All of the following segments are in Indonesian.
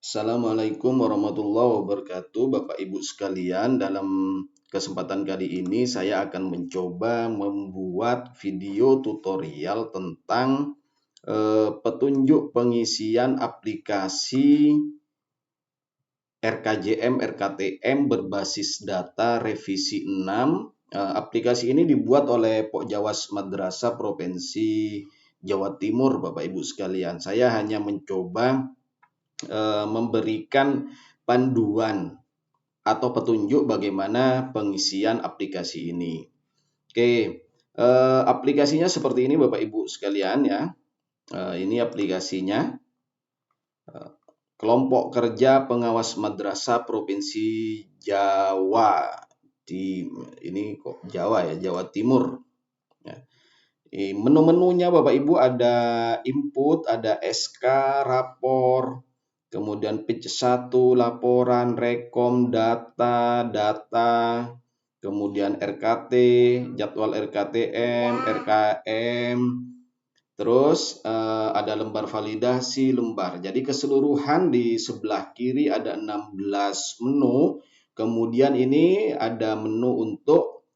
Assalamualaikum warahmatullahi wabarakatuh, Bapak Ibu sekalian. Dalam kesempatan kali ini saya akan mencoba membuat video tutorial tentang petunjuk pengisian aplikasi RKJM RKTM berbasis data revisi 6. Aplikasi ini dibuat oleh Pokjawas Madrasah Provinsi Jawa Timur, Bapak Ibu sekalian. Saya hanya mencoba memberikan panduan atau petunjuk bagaimana pengisian aplikasi ini. Oke, aplikasinya seperti ini Bapak Ibu sekalian ya. Ini aplikasinya. Kelompok Kerja Pengawas Madrasah Provinsi Jawa. Ini kok Jawa ya, Jawa Timur. Ya. Menu-menunya Bapak Ibu ada input, ada SK, rapor, kemudian pitch 1, laporan, rekom, data, kemudian RKT, jadwal RKTM, RKM, terus ada lembar validasi, lembar. Jadi keseluruhan di sebelah kiri ada 16 menu. Kemudian ini ada menu untuk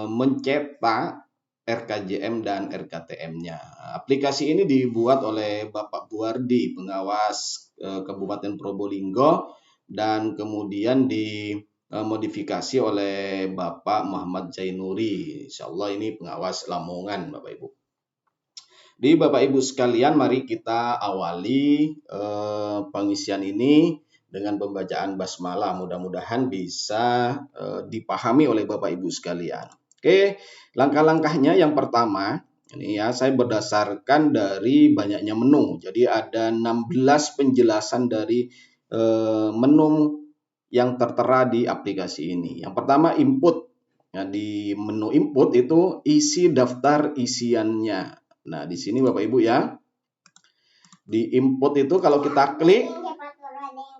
mencetak RKJM dan RKTM-nya. Aplikasi ini dibuat oleh Bapak Buardi, pengawas Kabupaten Probolinggo, dan kemudian dimodifikasi oleh Bapak Muhammad Zainuri. Insya Allah ini pengawas Lamongan, Bapak Ibu. Jadi Bapak Ibu sekalian, mari kita awali pengisian ini dengan pembacaan basmalah. Mudah-mudahan bisa dipahami oleh Bapak Ibu sekalian. Oke, langkah-langkahnya yang pertama, ini ya saya berdasarkan dari banyaknya menu. Jadi ada 16 penjelasan dari menu yang tertera di aplikasi ini. Yang pertama input. Ya, di menu input itu isi daftar isiannya. Nah, di sini Bapak Ibu ya, di input itu kalau kita klik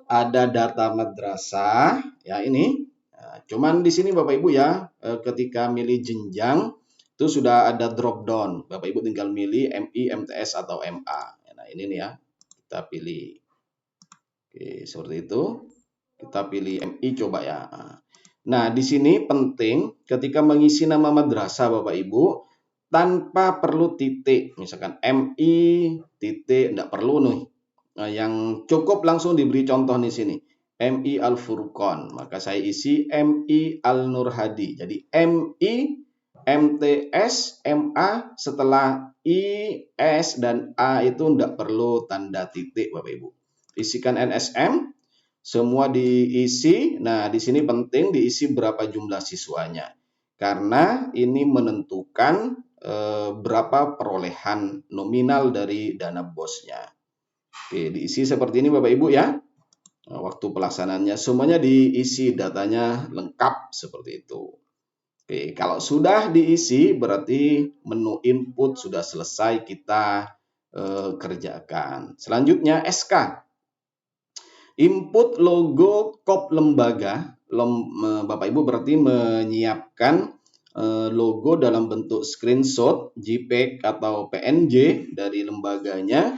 ada data madrasah, ya ini. Nah, cuman di sini Bapak Ibu ya, ketika milih jenjang itu sudah ada drop down. Bapak Ibu tinggal milih MI, MTS atau MA. Nah, ini nih ya, kita pilih. Oke, seperti itu. Kita pilih MI coba ya. Nah, di sini penting ketika mengisi nama madrasah Bapak Ibu tanpa perlu titik, misalkan MI titik, tidak perlu nih. Nah, yang cukup langsung diberi contoh di sini, MI Al Furqon, maka saya isi MI Al Nur Hadi. Jadi MI, MTS, MA setelah I, S dan A itu tidak perlu tanda titik Bapak Ibu. Isikan NSM, semua diisi. Nah, di sini penting diisi berapa jumlah siswanya, karena ini menentukan berapa perolehan nominal dari dana bosnya. Oke, diisi seperti ini Bapak Ibu ya. Waktu pelaksanaannya semuanya diisi, datanya lengkap seperti itu. Oke, kalau sudah diisi berarti menu input sudah selesai kita kerjakan. Selanjutnya SK. Input logo kop lembaga. Bapak Ibu berarti menyiapkan logo dalam bentuk screenshot, JPEG atau PNG dari lembaganya,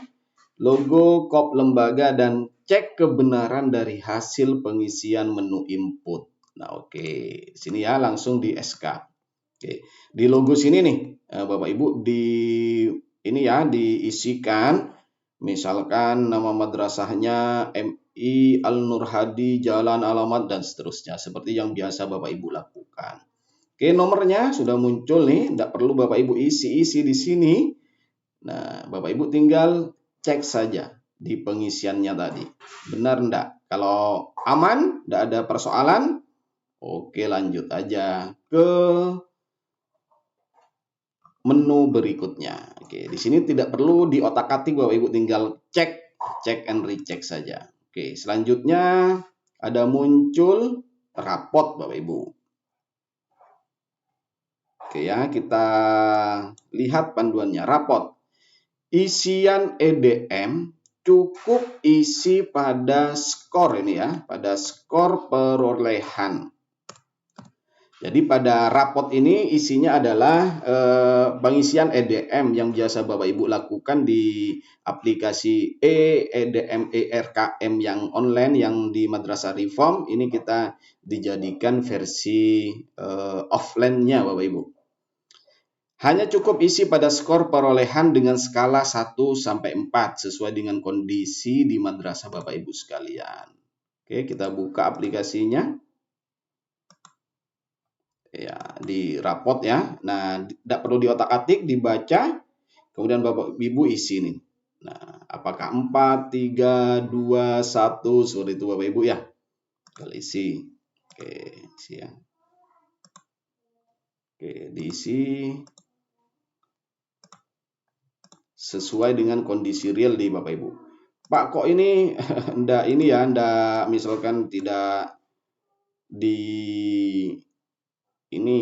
logo kop lembaga, dan cek kebenaran dari hasil pengisian menu input. Nah, oke. Sini ya langsung di SK. Oke. Di logo sini nih, Bapak Ibu ini ya diisikan misalkan nama madrasahnya MI Al Nur Hadi, jalan, alamat dan seterusnya seperti yang biasa Bapak Ibu lakukan. Oke, nomornya sudah muncul nih, tidak perlu Bapak Ibu isi di sini. Nah, Bapak Ibu tinggal cek saja di pengisiannya tadi. Benar enggak? Kalau aman, tidak ada persoalan, oke lanjut aja ke menu berikutnya. Oke, di sini tidak perlu diotak-atik Bapak Ibu, tinggal cek and recheck saja. Oke, selanjutnya ada muncul rapot Bapak Ibu. Oke ya, kita lihat panduannya. Rapot. Isian EDM cukup isi pada skor ini ya, pada skor perolehan. Jadi pada rapot ini isinya adalah pengisian EDM yang biasa Bapak Ibu lakukan di aplikasi EDM ERKM yang online yang di Madrasah Reform. Ini kita dijadikan versi offline-nya Bapak Ibu. Hanya cukup isi pada skor perolehan dengan skala 1 sampai 4 sesuai dengan kondisi di madrasah Bapak Ibu sekalian. Oke, kita buka aplikasinya. Ya, di rapot ya. Nah, tidak perlu diotak-atik, dibaca, kemudian Bapak Ibu isi nih. Nah, apakah 4, 3, 2, 1 seperti itu Bapak Ibu ya. Kita isi. Oke, isi ya. Oke, diisi sesuai dengan kondisi real di Bapak Ibu. Pak, kok ini ndak ini ya, ndak misalkan tidak di ini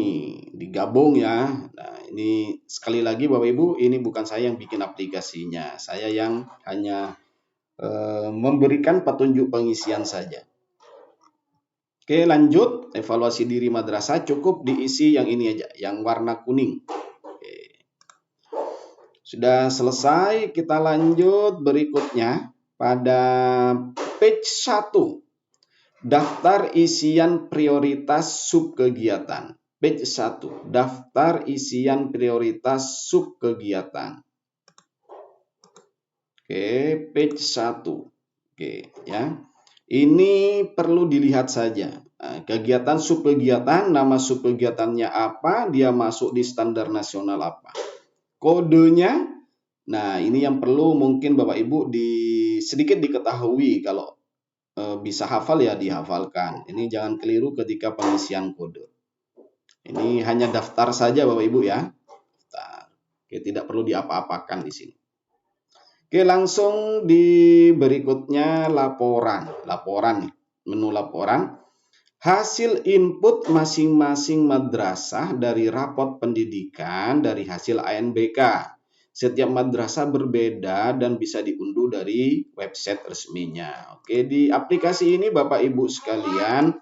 digabung ya. Nah, ini sekali lagi Bapak Ibu, ini bukan saya yang bikin aplikasinya. Saya yang hanya memberikan petunjuk pengisian saja. Oke, lanjut. Evaluasi diri madrasah cukup diisi yang ini aja, yang warna kuning. Oke. Sudah selesai, kita lanjut berikutnya pada page 1. Daftar isian prioritas subkegiatan. Page 1. Daftar isian prioritas subkegiatan. Oke, page 1. Oke, ya. Ini perlu dilihat saja. Kegiatan subkegiatan, nama subkegiatannya apa, dia masuk di standar nasional apa. Kodenya, nah ini yang perlu mungkin Bapak Ibu sedikit diketahui. Kalau bisa hafal ya dihafalkan. Ini jangan keliru ketika pengisian kode. Ini hanya daftar saja Bapak Ibu ya. Daftar. Oke, tidak perlu diapa-apakan di sini. Oke, langsung di berikutnya laporan. Laporan nih, menu laporan. Hasil input masing-masing madrasah dari rapot pendidikan dari hasil ANBK. Setiap madrasah berbeda dan bisa diunduh dari website resminya. Oke, di aplikasi ini Bapak Ibu sekalian,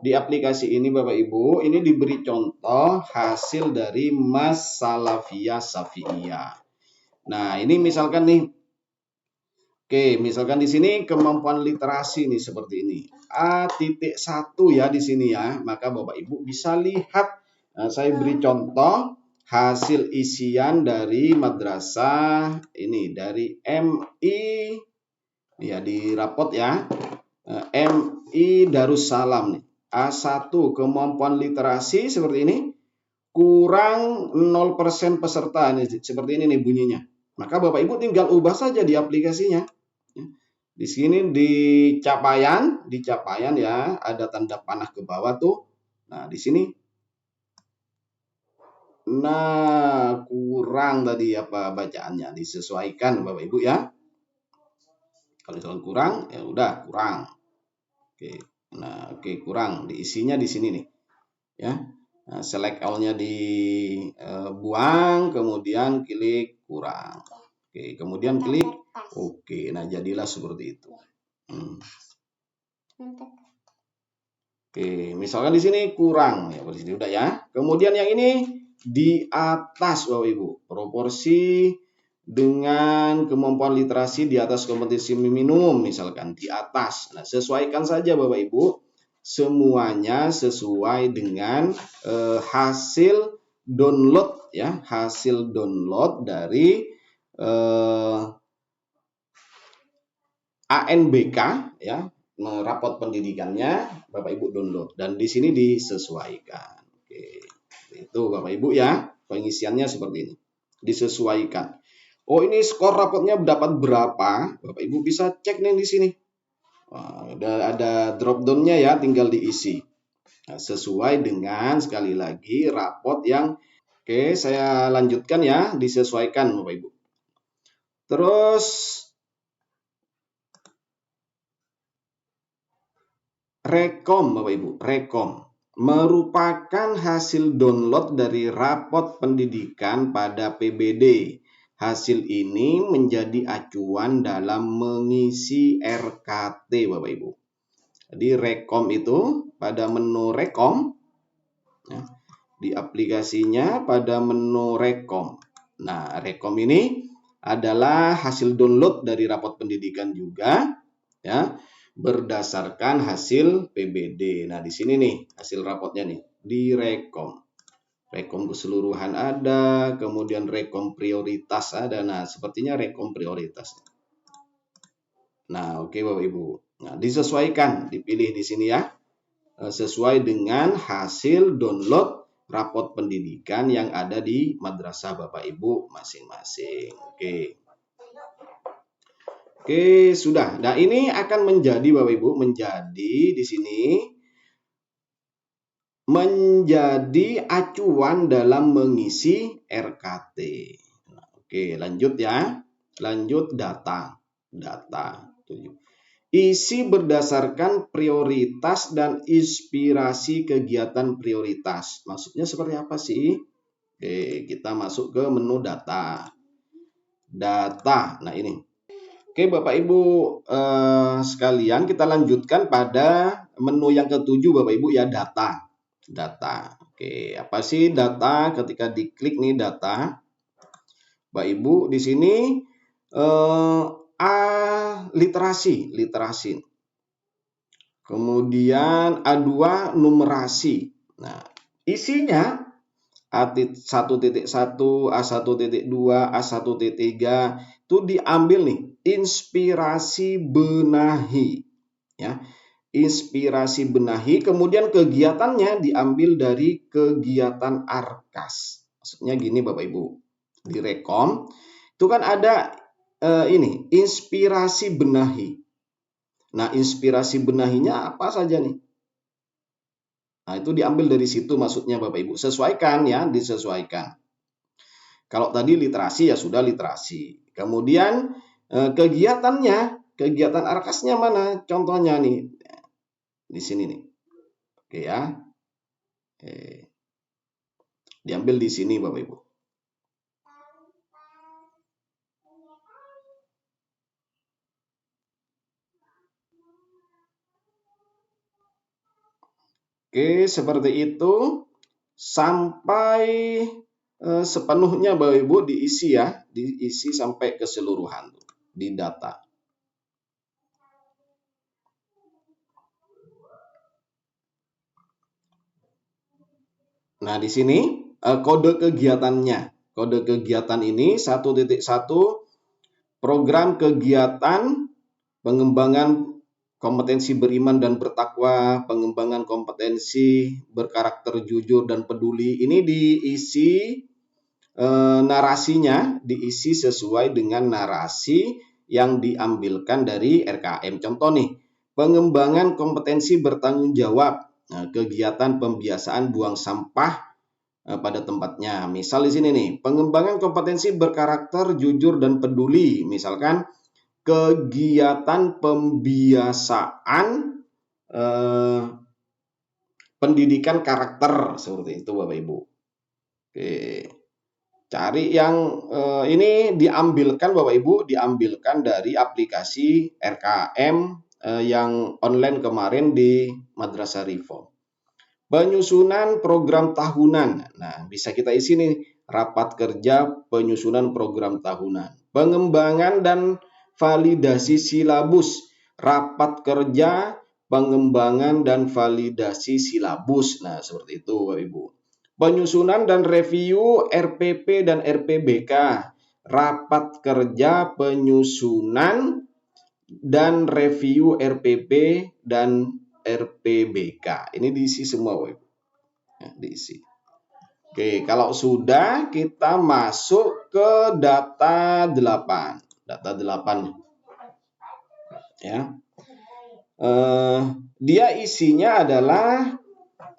ini diberi contoh hasil dari Mas Salafiyah Safi'iyah. Nah, ini misalkan nih, oke, misalkan di sini kemampuan literasi nih seperti ini. A.1 ya di sini ya. Maka Bapak Ibu bisa lihat, saya beri contoh hasil isian dari madrasah ini dari MI ya di rapot ya. MI Darussalam nih. A1 kemampuan literasi seperti ini kurang 0% peserta nih, seperti ini nih bunyinya. Maka Bapak Ibu tinggal ubah saja di aplikasinya. Di sini di capaian ya ada tanda panah ke bawah tuh. Nah, di sini kurang tadi apa bacaannya, disesuaikan Bapak Ibu ya. Kalau misalkan kurang ya udah kurang. Oke. Nah, oke kurang, diisinya di sini nih. Ya. Nah, select all-nya dibuang, kemudian klik kurang. Oke, kemudian klik oke. Nah, jadilah seperti itu. Oke, misalkan di sini kurang ya, di sini udah ya. Kemudian yang ini di atas Bapak Ibu, proporsi dengan kemampuan literasi di atas kompetisi minimum misalkan di atas. Nah, sesuaikan saja Bapak Ibu, semuanya sesuai dengan hasil download ya, hasil download dari ANBK ya, rapot pendidikannya Bapak Ibu download dan di sini disesuaikan. Oke. Itu Bapak Ibu ya, pengisiannya seperti ini. Disesuaikan. Oh, ini skor rapotnya dapat berapa? Bapak Ibu bisa cek nih di sini. Wah, ada drop down-nya ya, tinggal diisi. Nah, sesuai dengan sekali lagi rapot yang oke, saya lanjutkan ya, disesuaikan Bapak Ibu. Terus Rekom Bapak Ibu, Rekom merupakan hasil download dari rapot pendidikan pada PBD. Hasil ini menjadi acuan dalam mengisi RKT Bapak Ibu. Jadi Rekom itu pada menu Rekom Ya. Di aplikasinya pada menu Rekom. Nah, Rekom ini adalah hasil download dari rapot pendidikan juga, ya, berdasarkan hasil PBD. Nah, di sini nih hasil rapotnya nih di Rekom. Rekom keseluruhan ada, kemudian Rekom prioritas ada. Nah, sepertinya Rekom prioritas. Nah, oke Bapak Ibu. Nah, disesuaikan, dipilih di sini ya, sesuai dengan hasil download rapot pendidikan yang ada di madrasah Bapak Ibu masing-masing. Oke. Oke, sudah. Nah, ini akan menjadi Bapak Ibu, menjadi di sini menjadi acuan dalam mengisi RKT. Nah, oke, lanjut ya. Lanjut data. Data. Isi berdasarkan prioritas dan inspirasi kegiatan prioritas. Maksudnya seperti apa sih? Oke, kita masuk ke menu data. Data. Nah, ini. Oke, Bapak Ibu sekalian, kita lanjutkan pada menu yang ketujuh, Bapak Ibu ya, data. Data. Oke, apa sih data? Ketika diklik nih data, Bapak Ibu di sini literasi. Kemudian A2 numerasi. Nah, isinya A1.1, A1.2, A1.3 itu diambil nih inspirasi benahi. Ya. Inspirasi benahi, kemudian kegiatannya diambil dari kegiatan Arkas. Maksudnya gini Bapak Ibu. Di Rekom itu kan ada ini inspirasi benahi. Nah, inspirasi benahinya apa saja nih? Nah, itu diambil dari situ maksudnya Bapak Ibu. Sesuaikan ya, disesuaikan. Kalau tadi literasi ya sudah literasi. Kemudian kegiatannya, kegiatan Arkasnya mana? Contohnya nih. Di sini nih. Oke ya. Diambil di sini Bapak Ibu. Oke, seperti itu sampai sepenuhnya Bapak Ibu diisi ya, diisi sampai keseluruhan di data. Nah, di sini kode kegiatannya. Kode kegiatan ini 1.1 program kegiatan pengembangan kompetensi beriman dan bertakwa, pengembangan kompetensi berkarakter jujur dan peduli. Ini diisi narasinya, diisi sesuai dengan narasi yang diambilkan dari RKM. Contoh nih, pengembangan kompetensi bertanggung jawab, kegiatan pembiasaan buang sampah pada tempatnya. Misal di sini nih, pengembangan kompetensi berkarakter jujur dan peduli. Misalkan kegiatan pembiasaan pendidikan karakter seperti itu Bapak Ibu. Oke. Cari yang ini diambilkan Bapak Ibu, diambilkan dari aplikasi RKM yang online kemarin di Madrasah Reform. Penyusunan program tahunan. Nah, bisa kita isi nih rapat kerja penyusunan program tahunan. Pengembangan dan validasi silabus. Rapat kerja pengembangan dan validasi silabus. Nah, seperti itu Bapak Ibu. Penyusunan dan review RPP dan RPBK. Rapat kerja penyusunan dan review RPP dan RPBK. Ini diisi semua, Bapak. Ya, diisi. Oke, kalau sudah kita masuk ke data 8. Data 8. Ya. Dia isinya adalah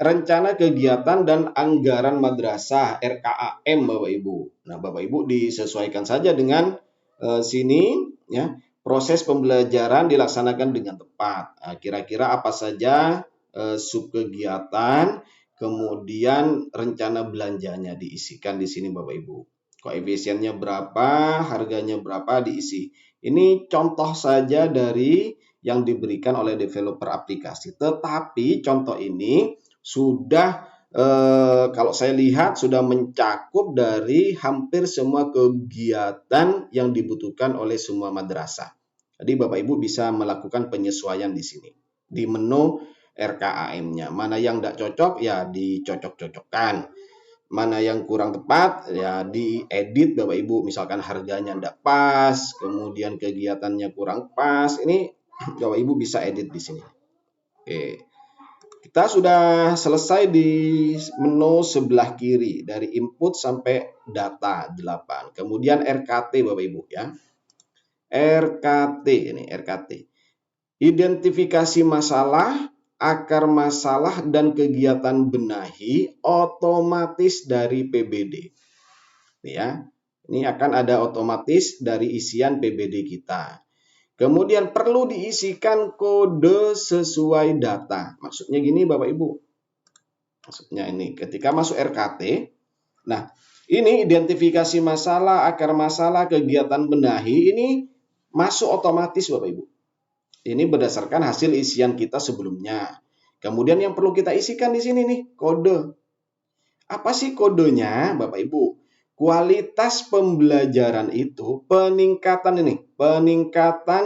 rencana kegiatan dan anggaran madrasah RKAM Bapak Ibu. Nah, Bapak Ibu disesuaikan saja dengan sini ya. Proses pembelajaran dilaksanakan dengan tepat. Nah, kira-kira apa saja subkegiatan, kemudian rencana belanjanya diisikan di sini Bapak Ibu. Koefisiennya berapa, harganya berapa diisi. Ini contoh saja dari yang diberikan oleh developer aplikasi. Tetapi contoh ini sudah kalau saya lihat sudah mencakup dari hampir semua kegiatan yang dibutuhkan oleh semua madrasah. Jadi Bapak Ibu bisa melakukan penyesuaian di sini. Di menu RKAM-nya. Mana yang tidak cocok ya dicocok-cocokkan. Mana yang kurang tepat ya diedit Bapak Ibu. Misalkan harganya tidak pas, kemudian kegiatannya kurang pas. Ini Bapak Ibu bisa edit di sini. Oke. Kita sudah selesai di menu sebelah kiri dari input sampai data 8. Kemudian RKT Bapak Ibu ya. RKT ini RKT. Identifikasi masalah, akar masalah dan kegiatan benahi otomatis dari PBD. Ya. Ini akan ada otomatis dari isian PBD kita. Kemudian perlu diisikan kode sesuai data. Maksudnya gini Bapak Ibu. Maksudnya ini ketika masuk RKT, nah ini identifikasi masalah, akar masalah, kegiatan benahi ini masuk otomatis Bapak Ibu. Ini berdasarkan hasil isian kita sebelumnya. Kemudian yang perlu kita isikan di sini nih, kode. Apa sih kodenya Bapak Ibu? Kualitas pembelajaran itu peningkatan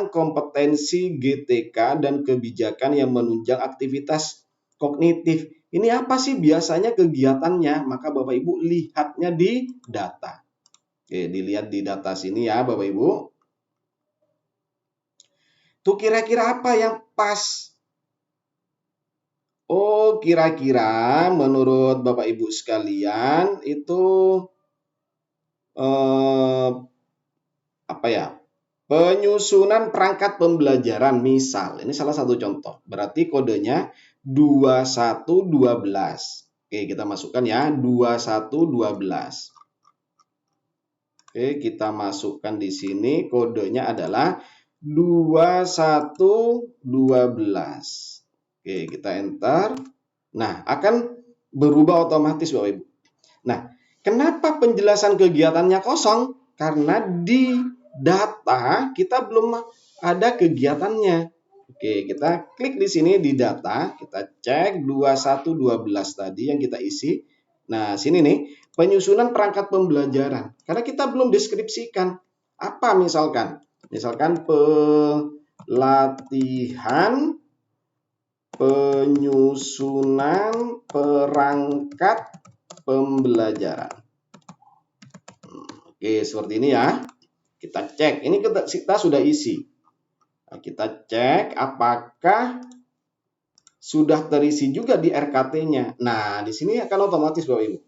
kompetensi GTK dan kebijakan yang menunjang aktivitas kognitif. Ini apa sih biasanya kegiatannya? Maka Bapak Ibu lihatnya di data. Oke, dilihat di data sini ya Bapak Ibu. Tuh kira-kira apa yang pas? Oh, kira-kira menurut Bapak Ibu sekalian itu apa ya? Penyusunan perangkat pembelajaran misal. Ini salah satu contoh. Berarti kodenya 2112. Oke, kita masukkan ya 2112. Oke, kita masukkan di sini kodenya adalah 2112. Oke, kita enter. Nah, akan berubah otomatis Bapak Ibu. Nah, kenapa penjelasan kegiatannya kosong? Karena di data kita belum ada kegiatannya. Oke, kita klik di sini di data, kita cek 2112 tadi yang kita isi. Nah, sini nih, penyusunan perangkat pembelajaran. Karena kita belum deskripsikan. Apa misalkan? Misalkan pelatihan penyusunan perangkat pembelajaran. Oke, seperti ini ya. Kita cek. Ini kita sudah isi. Nah, kita cek apakah sudah terisi juga di RKT-nya. Nah, di sini akan otomatis Bapak Ibu.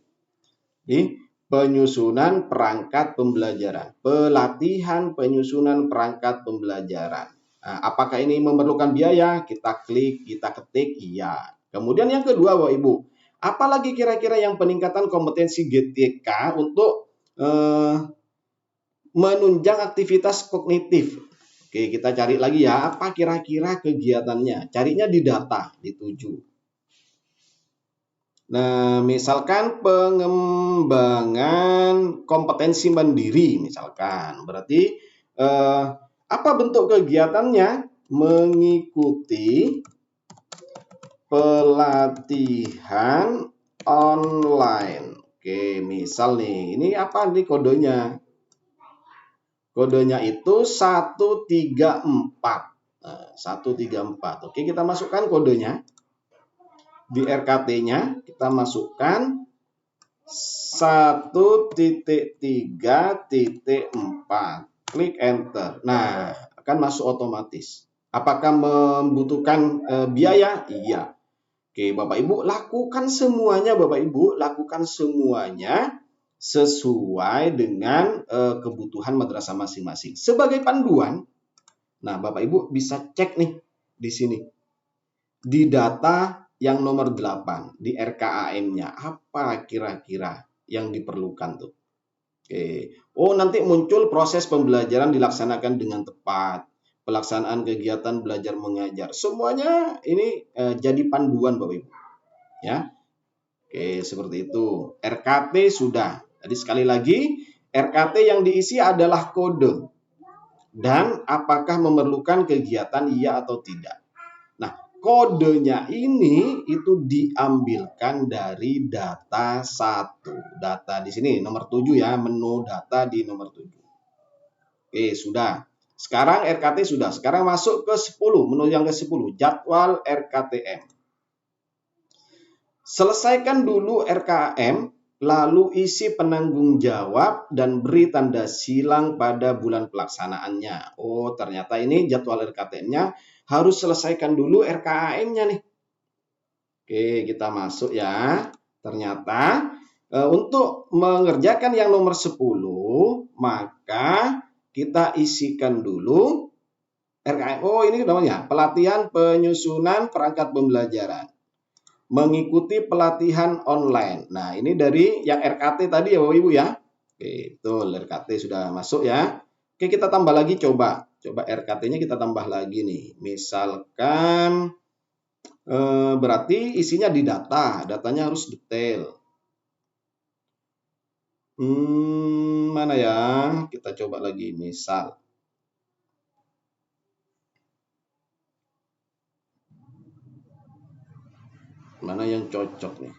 Di penyusunan perangkat pembelajaran. Pelatihan penyusunan perangkat pembelajaran. Nah, apakah ini memerlukan biaya? Kita klik, kita ketik, iya. Kemudian yang kedua Bapak Ibu. Apalagi kira-kira yang peningkatan kompetensi GTK untuk menunjang aktivitas kognitif. Oke, kita cari lagi ya, apa kira-kira kegiatannya. Carinya di data, dituju. Nah, misalkan pengembangan kompetensi mandiri, misalkan. Berarti, apa bentuk kegiatannya? Mengikuti pelatihan online. Oke, misal nih, ini apa nih kodenya? Kodenya itu 134. Nah, 134. Oke, kita masukkan kodenya. Di RKT-nya kita masukkan 1.3.4. Klik enter. Nah, akan masuk otomatis. Apakah membutuhkan biaya? Iya. Oke, Bapak Ibu, lakukan semuanya Bapak Ibu, lakukan semuanya sesuai dengan kebutuhan madrasah masing-masing. Sebagai panduan, nah Bapak Ibu bisa cek nih di sini. Di data yang nomor 8, di RKAM-nya, apa kira-kira yang diperlukan tuh? Oke. Oh, nanti muncul proses pembelajaran dilaksanakan dengan tepat. Pelaksanaan kegiatan belajar mengajar. Semuanya ini jadi panduan Bapak Ibu. Ya. Oke, seperti itu. RKT sudah. Jadi sekali lagi, RKT yang diisi adalah kode. Dan apakah memerlukan kegiatan iya atau tidak. Nah, kodenya ini itu diambilkan dari data 1. Data di sini nomor 7 ya, menu data di nomor 7. Oke, sudah. Sekarang RKT sudah. Sekarang masuk ke 10, menu yang ke-10, jadwal RKTM. Selesaikan dulu RKM, lalu isi penanggung jawab dan beri tanda silang pada bulan pelaksanaannya. Oh, ternyata ini jadwal RKTM-nya harus selesaikan dulu RKAM-nya nih. Oke, kita masuk ya. Ternyata untuk mengerjakan yang nomor 10, maka kita isikan dulu RKM. Oh, ini namanya pelatihan penyusunan perangkat pembelajaran. Mengikuti pelatihan online. Nah, ini dari yang RKT tadi ya Bapak Ibu ya. Oke, betul, RKT sudah masuk ya. Oke, kita tambah lagi coba. Coba RKT-nya kita tambah lagi nih. Misalkan berarti isinya di data. Datanya harus detail. Mana ya? Kita coba lagi misal. Mana yang cocok nih?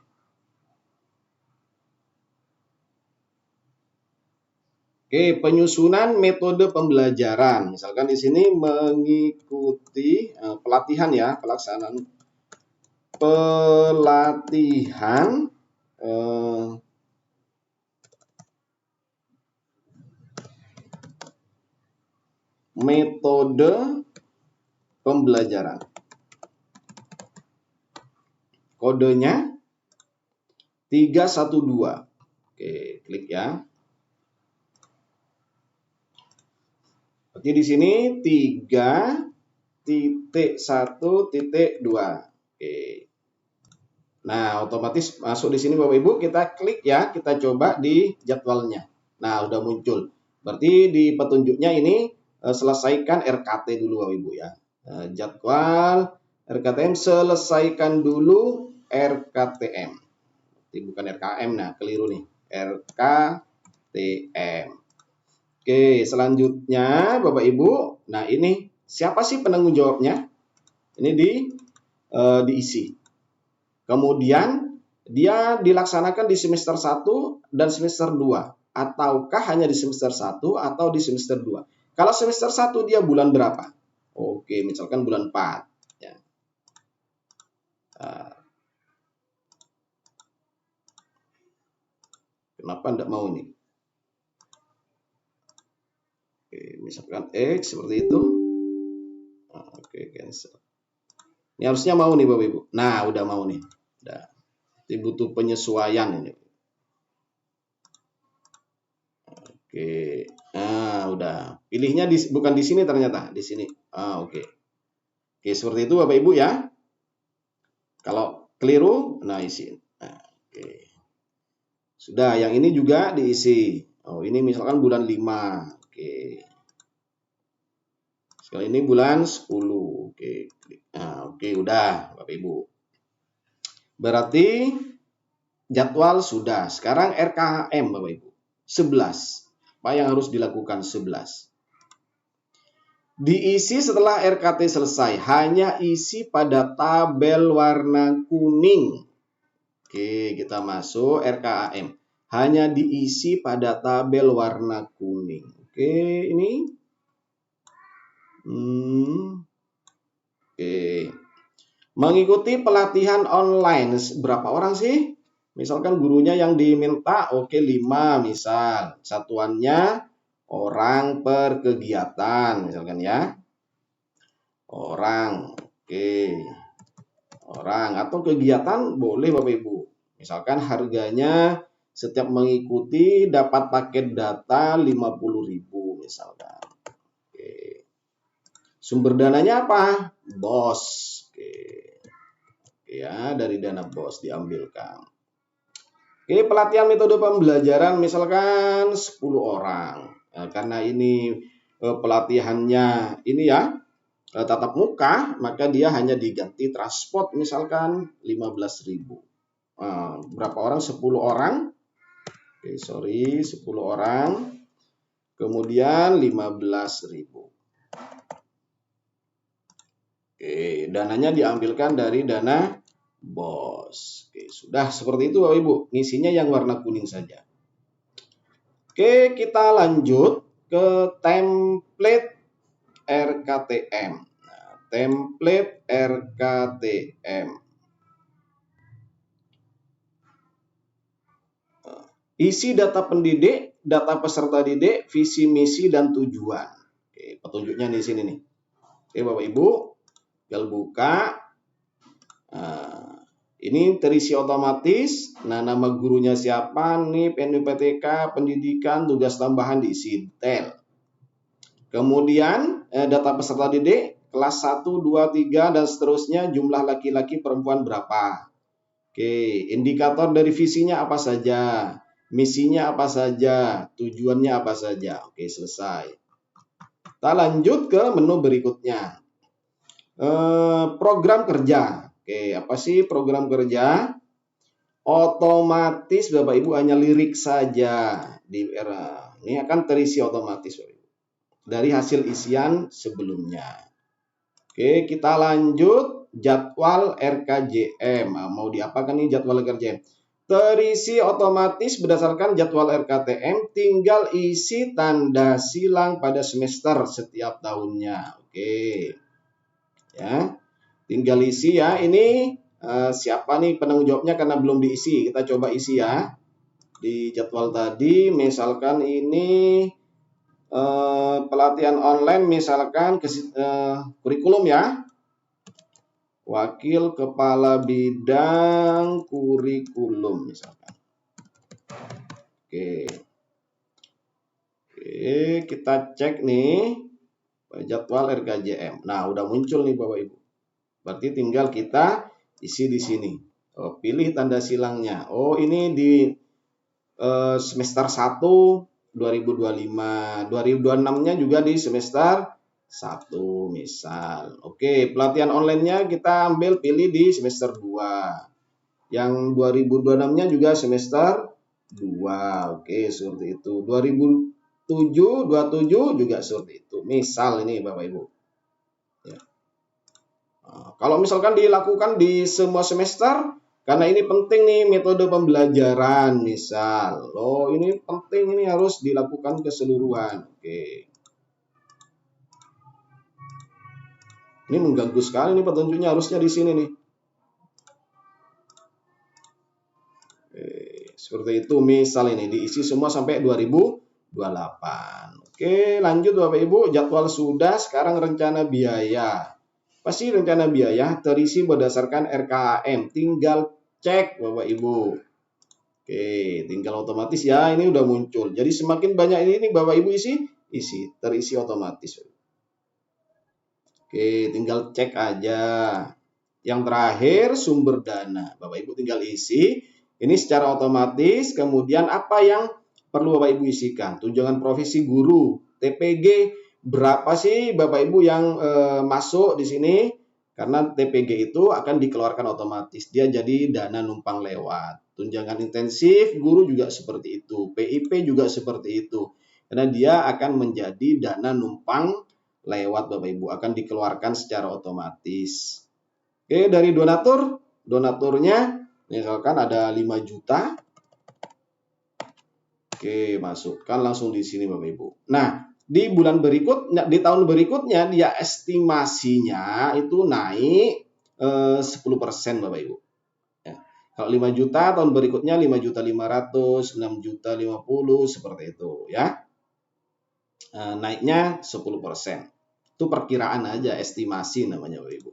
Oke, penyusunan metode pembelajaran. Misalkan di sini mengikuti pelatihan ya, pelaksanaan pelatihan metode pembelajaran. Kodenya 312. Oke, klik ya. Berarti di sini 3.1.2. Oke. Nah, otomatis masuk di sini Bapak Ibu, kita klik ya, kita coba di jadwalnya. Nah, udah muncul. Berarti di petunjuknya ini selesaikan RKT dulu Bapak Ibu ya. Jadwal RKTM, selesaikan dulu RKTM. Berarti bukan RKM, nah keliru nih. RKTM. Oke, selanjutnya Bapak Ibu, nah ini siapa sih penanggung jawabnya? Ini diisi. Kemudian dia dilaksanakan di semester 1 dan semester 2. Ataukah hanya di semester 1 atau di semester 2? Kalau semester 1 dia bulan berapa? Oke, misalkan bulan 4. Ya. Kenapa tidak mau nih? Oke, misalkan X seperti itu. Oke, cancel. Ini harusnya mau nih Bapak Ibu. Nah, udah mau nih. Udah. Jadi butuh penyesuaian ini. Oke. Nah, udah. Pilihnya bukan di sini ternyata, di sini. Oke. Oke, seperti itu Bapak Ibu ya. Kalau keliru, nah isi. Nah, oke. Sudah, yang ini juga diisi. Oh, ini misalkan bulan 5. Oke. Sekali ini bulan 10. Oke. Nah, oke, udah Bapak Ibu. Berarti jadwal sudah. Sekarang RKM Bapak Ibu. 11. Apa yang harus dilakukan 11? Diisi setelah RKT selesai. Hanya isi pada tabel warna kuning. Oke, kita masuk RKAM. Hanya diisi pada tabel warna kuning. Oke, ini. Oke. Mengikuti pelatihan online. Berapa orang sih? Misalkan gurunya yang diminta, oke 5 misal. Satuannya orang per kegiatan, misalkan ya. Orang, oke. Orang atau kegiatan boleh Bapak Ibu. Misalkan harganya setiap mengikuti dapat paket data 50.000 misalkan. Oke. Sumber dananya apa? BOS. Oke. Ya, dari dana BOS diambilkan. Oke, pelatihan metode pembelajaran misalkan 10 orang. Nah, karena ini pelatihannya ini ya tatap muka, maka dia hanya diganti transport misalkan 15.000. Berapa orang? 10 orang. Oke, 10 orang. Kemudian 15.000. Oke, dananya diambilkan dari dana BOS. Oke, sudah seperti itu Bapak Ibu. Ngisinya yang warna kuning saja. Oke, kita lanjut ke template RKTM. Nah, template RKTM. Isi data pendidik, data peserta didik, visi misi dan tujuan. Oke, petunjuknya di sini nih. Oke, Bapak Ibu, tinggal buka. Nah, ini terisi otomatis. Nah, nama gurunya siapa, NIP, NIPTK, pendidikan, tugas tambahan diisi detail. Kemudian data peserta didik, kelas 1, 2, 3, dan seterusnya, jumlah laki-laki perempuan berapa. Oke, indikator dari visinya apa saja, misinya apa saja, tujuannya apa saja. Oke, selesai. Kita lanjut ke menu berikutnya. Program kerja. Oke, apa sih program kerja? Otomatis Bapak Ibu hanya lirik saja di era. Ini akan terisi otomatis Bapak Ibu, dari hasil isian sebelumnya. Oke, kita lanjut jadwal RKJM. Nah, mau diapakan nih jadwal RKJM? Terisi otomatis berdasarkan jadwal RKTM, tinggal isi tanda silang pada semester setiap tahunnya. Oke. Ya. Tinggal isi ya. Ini siapa nih penanggung jawabnya karena belum diisi. Kita coba isi ya. Di jadwal tadi misalkan ini pelatihan online, misalkan kurikulum ya. Wakil Kepala Bidang Kurikulum misalkan. Oke. Oke, kita cek nih jadwal RKJM. Nah, udah muncul nih Bapak Ibu. Berarti tinggal kita isi di sini. Oh, pilih tanda silangnya. Oh, ini di semester 1 2025. 2026-nya juga di semester 1 misal. Oke, pelatihan online-nya kita ambil pilih di semester 2. Yang 2026-nya juga semester 2. Oke, seperti itu. 27 juga seperti itu. Misal ini Bapak Ibu. Ya. Nah, kalau misalkan dilakukan di semua semester, karena ini penting nih metode pembelajaran misal. Oh, ini penting, ini harus dilakukan keseluruhan. Oke. Ini mengganggu sekali nih petunjuknya, harusnya di sini nih. Oke, seperti itu misal ini diisi semua sampai 2028. Oke, lanjut Bapak Ibu, jadwal sudah, sekarang rencana biaya. Pasti rencana biaya terisi berdasarkan RKAM, tinggal cek Bapak Ibu. Oke, tinggal otomatis ya, ini udah muncul. Jadi semakin banyak ini Bapak Ibu isi, terisi otomatis. Oke, tinggal cek aja. Yang terakhir sumber dana. Bapak Ibu tinggal isi. Ini secara otomatis. Kemudian apa yang perlu Bapak Ibu isikan? Tunjangan profesi guru, TPG, berapa sih Bapak Ibu yang masuk di sini? Karena TPG itu akan dikeluarkan otomatis. Dia jadi dana numpang lewat. Tunjangan intensif guru juga seperti itu. PIP juga seperti itu. Karena dia akan menjadi dana numpang lewat Bapak Ibu, akan dikeluarkan secara otomatis. Oke, dari donaturnya misalkan ada 5 juta. Oke, masukkan langsung di sini Bapak Ibu. Nah, di bulan berikutnya, di tahun berikutnya dia estimasinya itu naik 10% Bapak Ibu. Ya. Kalau 5 juta tahun berikutnya 5.500.000, 6.050.000 seperti itu ya. Naiknya 10%. Itu perkiraan aja, estimasi namanya Bapak Ibu.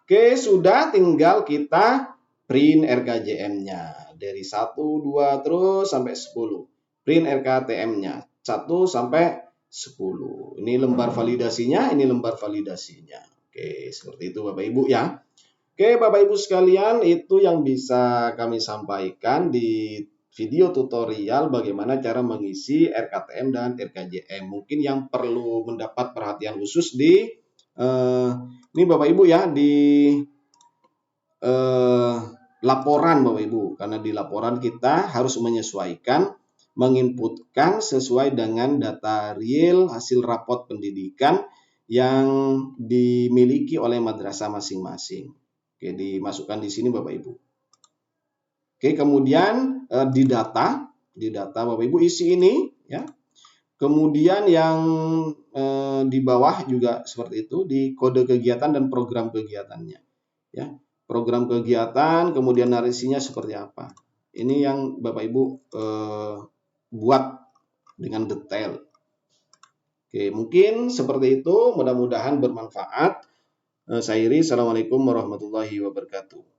Oke, sudah, tinggal kita print RKJM-nya. Dari 1, 2, terus sampai 10. Print RKTM-nya. 1 sampai 10. Ini lembar validasinya, ini lembar validasinya. Oke, seperti itu Bapak Ibu ya. Oke, Bapak Ibu sekalian, itu yang bisa kami sampaikan di video tutorial bagaimana cara mengisi RKTM dan RKJM. Mungkin yang perlu mendapat perhatian khusus di ini Bapak Ibu ya, di laporan Bapak Ibu. Karena di laporan kita harus menyesuaikan, menginputkan sesuai dengan data real hasil rapot pendidikan yang dimiliki oleh madrasah masing-masing. Oke, dimasukkan di sini Bapak Ibu. Oke, kemudian di data Bapak Ibu isi ini ya. Kemudian yang di bawah juga seperti itu, di kode kegiatan dan program kegiatannya. Ya, program kegiatan, kemudian narasinya seperti apa. Ini yang Bapak Ibu buat dengan detail. Oke, mungkin seperti itu. Mudah-mudahan bermanfaat. Saya Iri, Assalamualaikum warahmatullahi wabarakatuh.